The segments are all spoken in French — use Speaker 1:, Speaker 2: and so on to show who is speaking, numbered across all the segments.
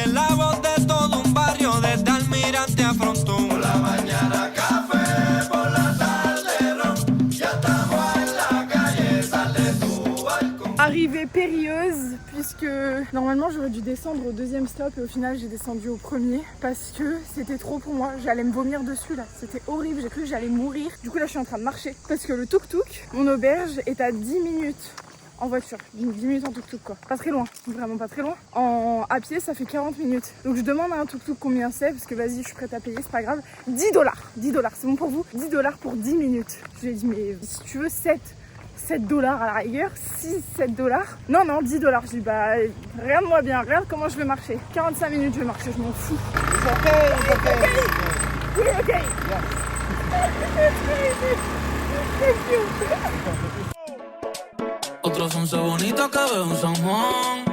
Speaker 1: Es la voz de todo un barrio desde Almirante a Frontón. Por la mañana café, por la tarde ron. Ya estamos en la calle, sal de tu balcón.
Speaker 2: Arrivée périlleuse, puisque normalement j'aurais dû descendre au deuxième stop et au final j'ai descendu au premier parce que c'était trop pour moi, j'allais me vomir dessus là, c'était horrible, j'ai cru que j'allais mourir. Du coup là je suis en train de marcher parce que le tuk-tuk, mon auberge est à 10 minutes en voiture, 10 minutes en tuk-tuk quoi, pas très loin, vraiment pas très loin. À pied ça fait 40 minutes, donc je demande à un tuk-tuk combien c'est parce que vas-y je suis prête à payer, c'est pas grave. 10 $, c'est bon pour vous, 10 $ pour 10 minutes. Je lui ai dit mais si tu veux 7 $, à la rigueur, 7 $. Non, 10 $. Je dis bah, regarde-moi bien, regarde comment je vais marcher. 45 minutes, je vais marcher, je m'en fous.
Speaker 3: It's okay.
Speaker 2: Oui, ok.
Speaker 3: Yeah.
Speaker 2: It's crazy. Thank you.
Speaker 1: Otros once bonitos que veo en San Juan.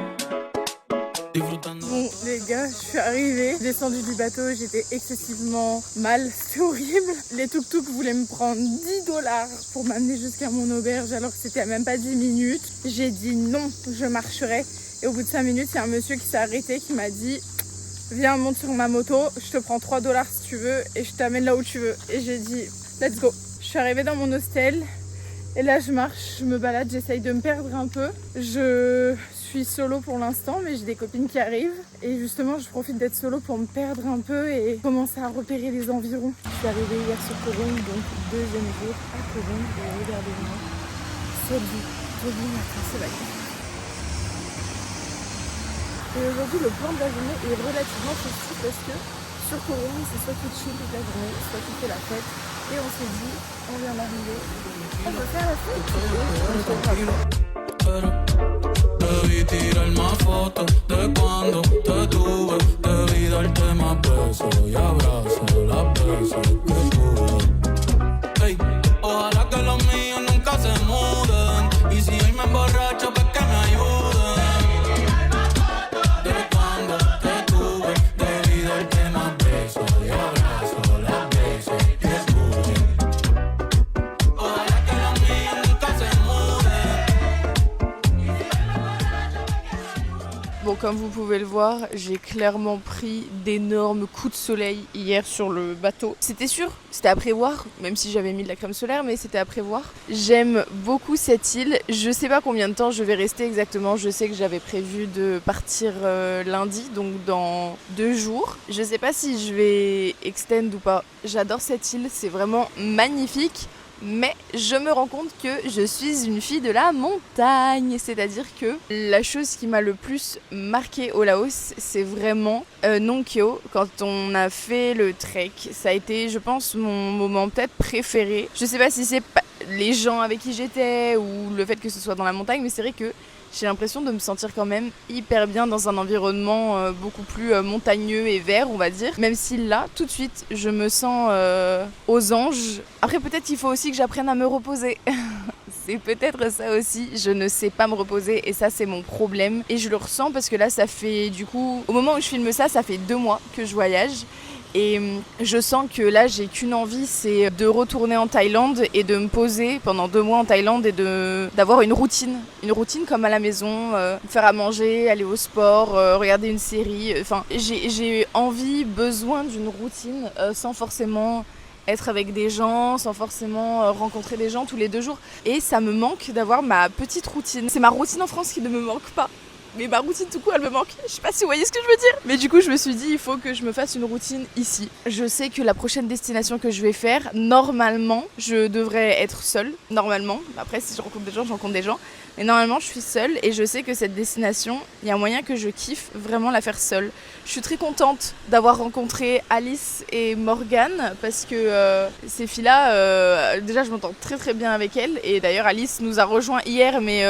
Speaker 2: Bon les gars, je suis arrivée, descendue du bateau, j'étais excessivement mal, c'était horrible. Les tuk-tuk voulaient me prendre 10 $ pour m'amener jusqu'à mon auberge alors que c'était même pas 10 minutes. J'ai dit non, je marcherai. Et au bout de 5 minutes, il y a un monsieur qui s'est arrêté, qui m'a dit viens, monte sur ma moto, je te prends 3 $ si tu veux et je t'amène là où tu veux. Et j'ai dit let's go. Je suis arrivée dans mon hostel et là je marche, je me balade, j'essaye de me perdre un peu. Je suis solo pour l'instant, mais j'ai des copines qui arrivent et justement je profite d'être solo pour me perdre un peu et commencer à repérer les environs. Je suis arrivée hier sur Cologne, donc deuxième jour à Cologne et regardez-moi, c'est debout matin, c'est magnifique. Et aujourd'hui le plan de la journée est relativement festif parce que sur Cologne c'est soit tu chill toute la journée, soit tu fais la fête et on s'est dit on vient d'arriver, on veut faire la fête.
Speaker 1: Debí tirar más fotos de cuando te tuve. Debí darte más besos y abrazos las veces que pude. Hey, ojalá que los míos nunca se muden. Y si hoy me emborracho, pues que me ayuden. De cuando te tuve. Debí darte más besos y abrazos las veces que pude. Ojalá que los míos nunca se muden.
Speaker 2: Bon, comme vous pouvez le voir, j'ai clairement pris d'énormes coups de soleil hier sur le bateau. C'était sûr, c'était à prévoir, même si j'avais mis de la crème solaire, mais c'était à prévoir. J'aime beaucoup cette île. Je sais pas combien de temps je vais rester exactement. Je sais que j'avais prévu de partir lundi, donc dans 2 jours. Je sais pas si je vais extend ou pas. J'adore cette île, c'est vraiment magnifique. Mais je me rends compte que je suis une fille de la montagne, c'est-à-dire que la chose qui m'a le plus marquée au Laos, c'est vraiment Nong Keo, quand on a fait le trek. Ça a été, je pense, mon moment peut-être préféré. Je sais pas si c'est les gens avec qui j'étais ou le fait que ce soit dans la montagne, mais c'est vrai que j'ai l'impression de me sentir quand même hyper bien dans un environnement beaucoup plus montagneux et vert, on va dire. Même si là, tout de suite, je me sens aux anges. Après, peut-être qu'il faut aussi que j'apprenne à me reposer. C'est peut-être ça aussi, je ne sais pas me reposer et ça c'est mon problème. Et je le ressens parce que là ça fait du coup, au moment où je filme ça, ça fait 2 mois que je voyage. Et je sens que là j'ai qu'une envie, c'est de retourner en Thaïlande et de me poser pendant 2 mois en Thaïlande et d'avoir une routine comme à la maison, faire à manger, aller au sport, regarder une série. Enfin, j'ai envie, besoin d'une routine sans forcément être avec des gens, sans forcément rencontrer des gens tous les 2 jours. Et ça me manque d'avoir ma petite routine. C'est ma routine en France qui ne me manque pas. Mais ma routine tout court elle me manque, je sais pas si vous voyez ce que je veux dire. Mais du coup je me suis dit il faut que je me fasse une routine ici. Je sais que la prochaine destination que je vais faire, normalement je devrais être seule, normalement. Après si je rencontre des gens, je rencontre des gens. Mais normalement je suis seule et je sais que cette destination, il y a un moyen que je kiffe vraiment la faire seule. Je suis très contente d'avoir rencontré Alice et Morgane parce que ces filles-là, déjà je m'entends très très bien avec elles. Et d'ailleurs Alice nous a rejoint hier mais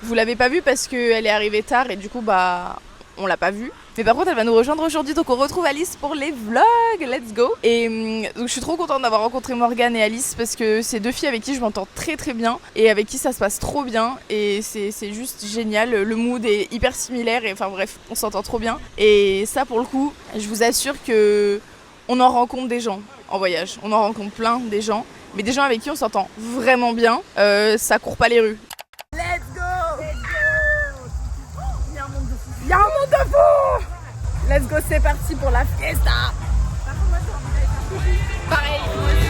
Speaker 2: vous l'avez pas vue parce qu'elle est arrivée tard et du coup bah on l'a pas vue. Mais par contre elle va nous rejoindre aujourd'hui donc on retrouve Alice pour les vlogs, let's go. Et donc je suis trop contente d'avoir rencontré Morgane et Alice parce que c'est 2 filles avec qui je m'entends très très bien et avec qui ça se passe trop bien et c'est juste génial, le mood est hyper similaire et enfin bref on s'entend trop bien. Et ça pour le coup je vous assure que on en rencontre des gens en voyage, on en rencontre plein des gens, mais des gens avec qui on s'entend vraiment bien, ça court pas les rues. Let's go! Il y a un monde de fou! Let's go, c'est parti pour la fiesta. Par contre, moi j'ai envie d'aller faire pipi. Pareil, moi aussi.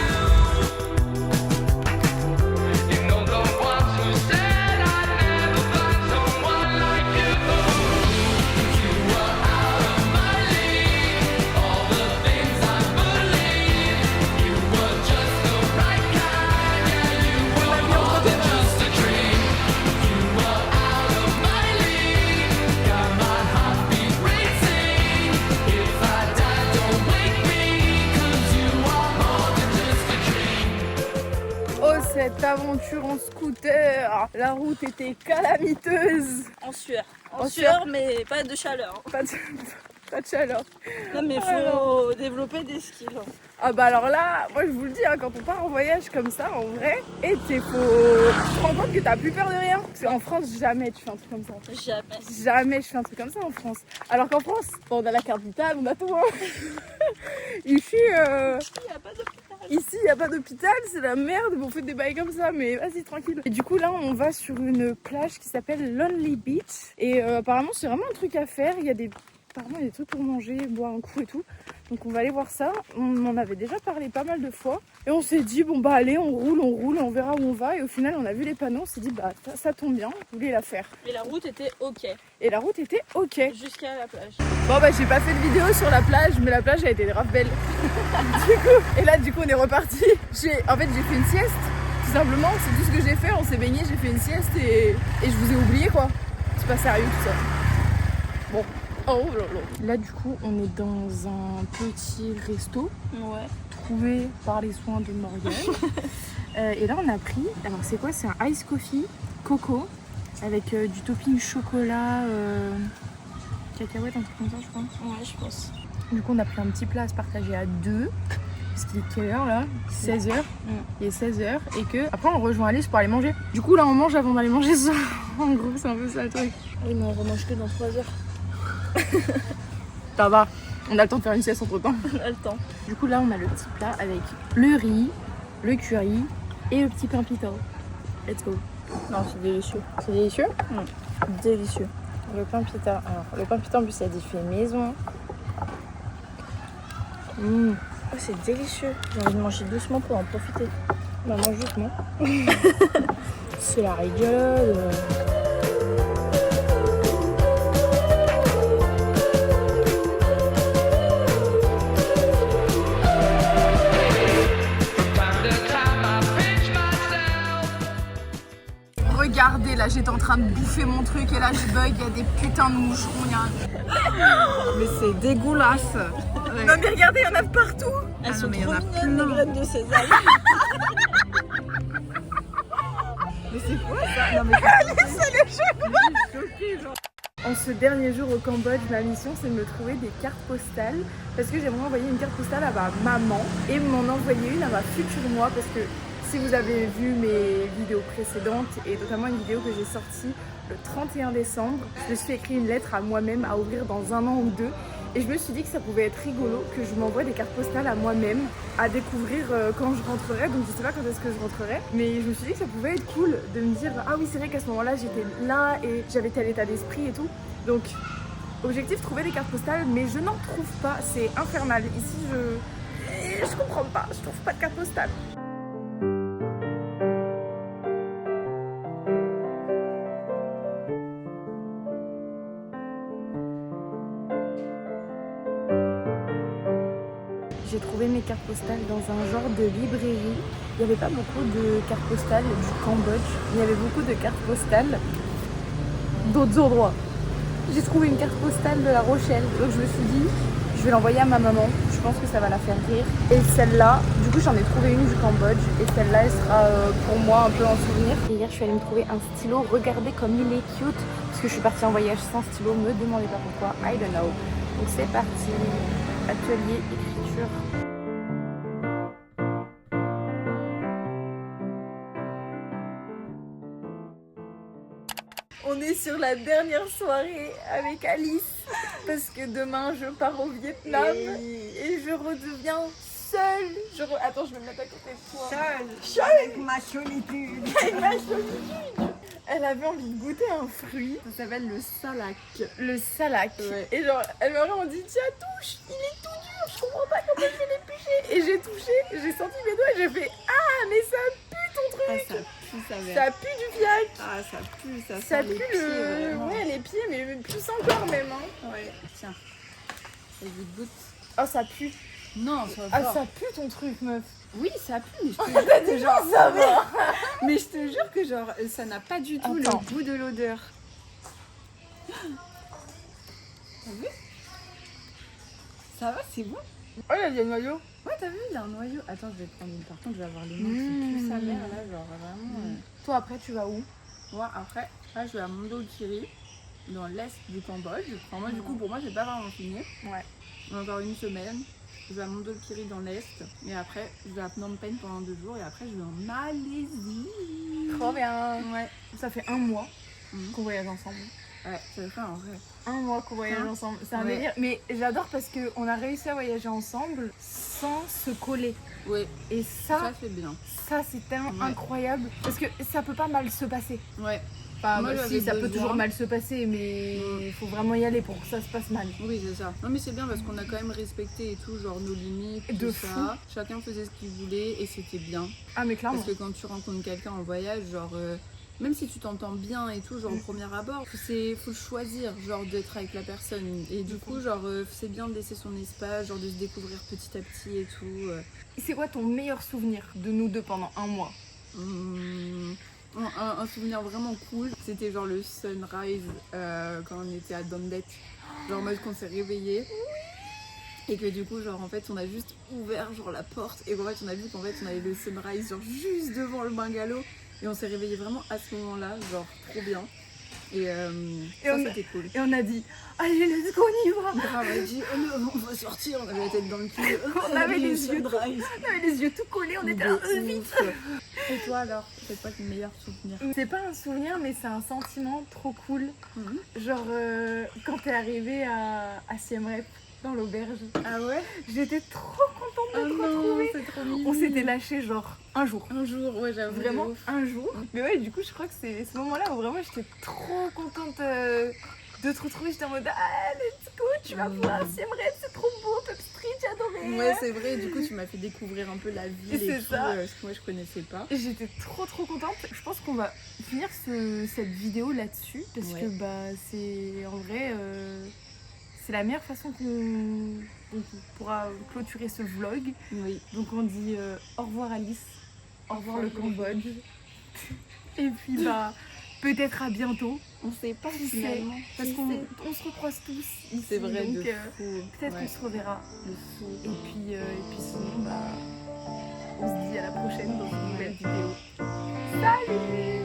Speaker 2: Cette aventure en scooter, la route était calamiteuse.
Speaker 3: En sueur. En sueur, mais pas de chaleur.
Speaker 2: Pas de chaleur.
Speaker 3: Non, mais il faut développer des skills.
Speaker 2: Ah bah alors là, moi je vous le dis, hein, quand on part en voyage comme ça, en vrai, et tu te rends compte que t'as plus peur de rien. Parce qu'en France, jamais tu fais un truc comme ça. Jamais je fais un truc comme ça en France. Alors qu'en France, bon, on a la carte vitale, on a tout. Hein. Ici,
Speaker 3: Il n'y a pas d'hôpital.
Speaker 2: Ici, il n'y a pas d'hôpital, c'est la merde, on fait des bails comme ça, mais vas-y, tranquille. Et du coup, là, on va sur une plage qui s'appelle Lonely Beach. Et apparemment, c'est vraiment un truc à faire. Apparemment, il y a des trucs pour manger, boire un coup et tout. Donc, on va aller voir ça. On en avait déjà parlé pas mal de fois. Et on s'est dit, bon, bah, allez, on roule, on verra où on va. Et au final, on a vu les panneaux, on s'est dit, bah, ça tombe bien, on voulait la faire.
Speaker 3: Et la route était ok.
Speaker 2: Jusqu'à
Speaker 3: la plage.
Speaker 2: Bon, bah, j'ai pas fait de vidéo sur la plage, mais la plage a été grave belle. Du coup, on est reparti. En fait, j'ai fait une sieste, tout simplement. C'est tout ce que j'ai fait. On s'est baigné, j'ai fait une sieste et je vous ai oublié, quoi. C'est pas sérieux, tout ça. Bon. Oh là là. Là, du coup, on est dans un petit resto.
Speaker 3: Ouais.
Speaker 2: Trouvé par les soins de Morgane. Et là, on a pris. Alors, c'est quoi? C'est un ice coffee coco avec du topping chocolat, cacahuète, un truc comme ça, je crois.
Speaker 3: Ouais, je pense.
Speaker 2: Du coup, on a pris un petit plat à se partager à deux. Parce qu'il est quelle heure là? 16h. Il est 16h. Et que après, on rejoint Alice pour aller manger. Du coup, là, on mange avant d'aller manger ça. En gros, c'est un peu ça le truc.
Speaker 3: Oui, mais on remange que dans 3 heures.
Speaker 2: Ça va, on a le temps de faire une sieste entre temps.
Speaker 3: On a le temps.
Speaker 2: Du coup là on a le petit plat avec le riz, le curry et le petit pain pita. Let's go.
Speaker 3: Non, c'est délicieux.
Speaker 2: C'est délicieux?
Speaker 3: Délicieux.
Speaker 2: Le pain pita. Alors le pain pita en plus il a dit fait maison.
Speaker 3: Oh, c'est délicieux. J'ai envie de manger doucement pour en profiter.
Speaker 2: Bah mange doucement. C'est la rigole. Regardez, là j'étais en train de bouffer mon truc et là je bug, il y a des putains de moucherons, Mais c'est dégueulasse. Ouais. Non mais regardez, il y en a partout.
Speaker 3: Elles sont trop mignonnes, les graines de sésame.
Speaker 2: Mais c'est quoi ça? Non mais Alice, elle est choquée, genre. En ce dernier jour au Cambodge, ma mission c'est de me trouver des cartes postales parce que j'aimerais envoyer une carte postale à ma maman et m'en envoyer une à ma future moi parce que si vous avez vu mes vidéos précédentes et notamment une vidéo que j'ai sortie le 31 décembre, je me suis écrit une lettre à moi-même à ouvrir dans 1 an ou 2 et je me suis dit que ça pouvait être rigolo que je m'envoie des cartes postales à moi-même à découvrir quand je rentrerai, donc je sais pas quand est-ce que je rentrerai, mais je me suis dit que ça pouvait être cool de me dire ah oui c'est vrai qu'à ce moment-là j'étais là et j'avais tel état d'esprit et tout, donc objectif trouver des cartes postales mais je n'en trouve pas, c'est infernal, ici je comprends pas, je trouve pas de cartes postales. J'ai trouvé mes cartes postales dans un genre de librairie. Il n'y avait pas beaucoup de cartes postales du Cambodge. Il y avait beaucoup de cartes postales d'autres endroits. J'ai trouvé une carte postale de La Rochelle. Donc je me suis dit, je vais l'envoyer à ma maman. Je pense que ça va la faire rire. Et celle-là, du coup j'en ai trouvé une du Cambodge. Et celle-là, elle sera pour moi un peu en souvenir. Et hier, je suis allée me trouver un stylo. Regardez comme il est cute. Parce que je suis partie en voyage sans stylo. Me demandez pas pourquoi. I don't know. Donc c'est parti. Atelier écriture. On est sur la dernière soirée avec Alice parce que demain je pars au Vietnam et je redeviens seule. Attends, je vais me mettre à côté de toi.
Speaker 4: Seule. Avec ma solitude.
Speaker 2: Avec ma solitude. Elle avait envie de goûter un fruit,
Speaker 4: Ça s'appelle le salac.
Speaker 2: le salac.
Speaker 4: Ouais.
Speaker 2: Et genre, elle m'a vraiment dit tiens, touche, il est tout dur, je comprends pas comment je vais l'éplucher. Et j'ai touché, j'ai senti mes doigts et j'ai fait ah, mais ça pue ton truc.
Speaker 4: Ah, ça pue sa mère.
Speaker 2: Ça pue du fiac.
Speaker 4: Ah, ça pue, ça
Speaker 2: Ça
Speaker 4: sent les
Speaker 2: pue
Speaker 4: pieds,
Speaker 2: le.
Speaker 4: vraiment.
Speaker 2: Ouais, les pieds, mais plus encore même. Hein.
Speaker 4: Ouais. Tiens. Et goûte.
Speaker 2: Oh, ça pue.
Speaker 4: Non, ça va
Speaker 2: Ah,
Speaker 4: pas.
Speaker 2: ça pue ton truc, meuf.
Speaker 4: Oui, ça pue, mais je te jure que genre...
Speaker 2: ça va.
Speaker 4: Mais je te jure que genre, ça n'a pas du tout
Speaker 2: Attends.
Speaker 4: le goût de l'odeur. T'as vu? Ça va, c'est bon?
Speaker 2: Oh, il y a le noyau.
Speaker 4: Ouais, t'as vu, il y a un noyau. Attends, je vais prendre une. Par contre, je vais avoir les mains qui puent sa mère, là, genre vraiment...
Speaker 2: Toi, après, tu vas où?
Speaker 4: Moi, après, là, je vais à Mondulkiri, dans l'est du Cambodge. Enfin, moi, du coup, pour moi, j'ai pas vraiment fini.
Speaker 2: Ouais.
Speaker 4: Encore une semaine. Je vais à Mondulkiri dans l'est. Et après, je vais à Phnom Penh pendant 2 jours. Et après, je vais en Malaisie.
Speaker 2: Trop bien.
Speaker 4: Ouais.
Speaker 2: Ça fait 1 mois
Speaker 4: Mhm.
Speaker 2: qu'on voyage ensemble.
Speaker 4: Ouais, ça fait un vrai.
Speaker 2: 1 mois qu'on voyage
Speaker 4: Hein?
Speaker 2: ensemble. C'est un
Speaker 4: Ouais.
Speaker 2: délire. Mais j'adore parce qu'on a réussi à voyager ensemble sans se coller.
Speaker 4: Ouais,
Speaker 2: Et
Speaker 4: ça
Speaker 2: ça,
Speaker 4: fait bien.
Speaker 2: c'était
Speaker 4: Ouais.
Speaker 2: incroyable. Parce que ça peut pas mal se passer.
Speaker 4: Ouais.
Speaker 2: Enfin,
Speaker 4: Moi,
Speaker 2: bah,
Speaker 4: j'avais
Speaker 2: si, ça peut
Speaker 4: besoin.
Speaker 2: toujours mal se passer, mais il faut vraiment y aller pour que ça se passe mal.
Speaker 4: Oui, c'est ça. Non, mais c'est bien parce qu'on a quand même respecté et tout, genre nos limites,
Speaker 2: De
Speaker 4: tout
Speaker 2: fou.
Speaker 4: ça. Chacun faisait ce qu'il voulait et c'était bien.
Speaker 2: Ah, mais clairement.
Speaker 4: Parce que quand tu rencontres quelqu'un en voyage, genre, même si tu t'entends bien et tout, genre au premier abord, faut choisir, genre, d'être avec la personne. Et du coup, genre, c'est bien de laisser son espace, genre, de se découvrir petit à petit et tout.
Speaker 2: C'est quoi ton meilleur souvenir de nous deux pendant 1 mois?
Speaker 4: Un souvenir vraiment cool, c'était genre le sunrise quand on était à Dondet. Genre, en mode qu'on s'est réveillé. Et que du coup, genre, en fait, on a juste ouvert, genre, la porte. Et en fait, on a vu qu'en fait, on avait le sunrise, genre, juste devant le bungalow. Et on s'est réveillé vraiment à ce moment-là, genre, trop bien. Et ça,
Speaker 2: on-
Speaker 4: c'était cool.
Speaker 2: Et on a dit allez, let's go, on y va.
Speaker 4: Grave, on a dit, oh non, on va sortir, on avait la tête dans le cul.
Speaker 2: On avait les yeux
Speaker 4: sunrise.
Speaker 2: On avait les yeux tout collés, on était là, vite.
Speaker 4: Et toi alors, c'est quoi ton meilleur souvenir?
Speaker 2: C'est pas un souvenir, mais c'est un sentiment trop cool.
Speaker 4: Mhm.
Speaker 2: Genre, quand t'es arrivé à Siem Reap, dans l'auberge,
Speaker 4: Ah ouais?
Speaker 2: j'étais trop contente de te retrouver.
Speaker 4: c'est trop mignon.
Speaker 2: On s'était lâché genre un jour.
Speaker 4: Un jour, ouais, j'avoue.
Speaker 2: Vraiment
Speaker 4: de ouf.
Speaker 2: un jour. Mais ouais, du coup, je crois que c'est ce moment-là où vraiment j'étais trop contente de te retrouver. J'étais en mode ah, let's go, tu vas voir Siem Reap, c'est trop beau, Pub Street, j'ai adoré.
Speaker 4: Ouais, c'est vrai, du coup, tu m'as fait découvrir un peu la ville
Speaker 2: Et
Speaker 4: et,
Speaker 2: c'est
Speaker 4: tout,
Speaker 2: ça.
Speaker 4: parce que moi, je connaissais pas.
Speaker 2: Et j'étais trop contente. Je pense qu'on va finir cette vidéo là-dessus parce
Speaker 4: Ouais.
Speaker 2: que bah c'est en vrai c'est la meilleure façon qu'on pourra clôturer ce vlog.
Speaker 4: Oui.
Speaker 2: Donc on dit au revoir Alice, au revoir le Cambodge. Et puis bah peut-être à bientôt.
Speaker 4: On sait pas
Speaker 2: Qui sait,
Speaker 4: finalement.
Speaker 2: parce
Speaker 4: Qui
Speaker 2: qu'on
Speaker 4: sait.
Speaker 2: on se recroise tous ici.
Speaker 4: C'est vrai,
Speaker 2: donc
Speaker 4: de fou.
Speaker 2: peut-être
Speaker 4: Ouais,
Speaker 2: qu'on se reverra.
Speaker 4: de fou.
Speaker 2: Et puis sinon bah on se dit à la prochaine dans une nouvelle vidéo. Salut!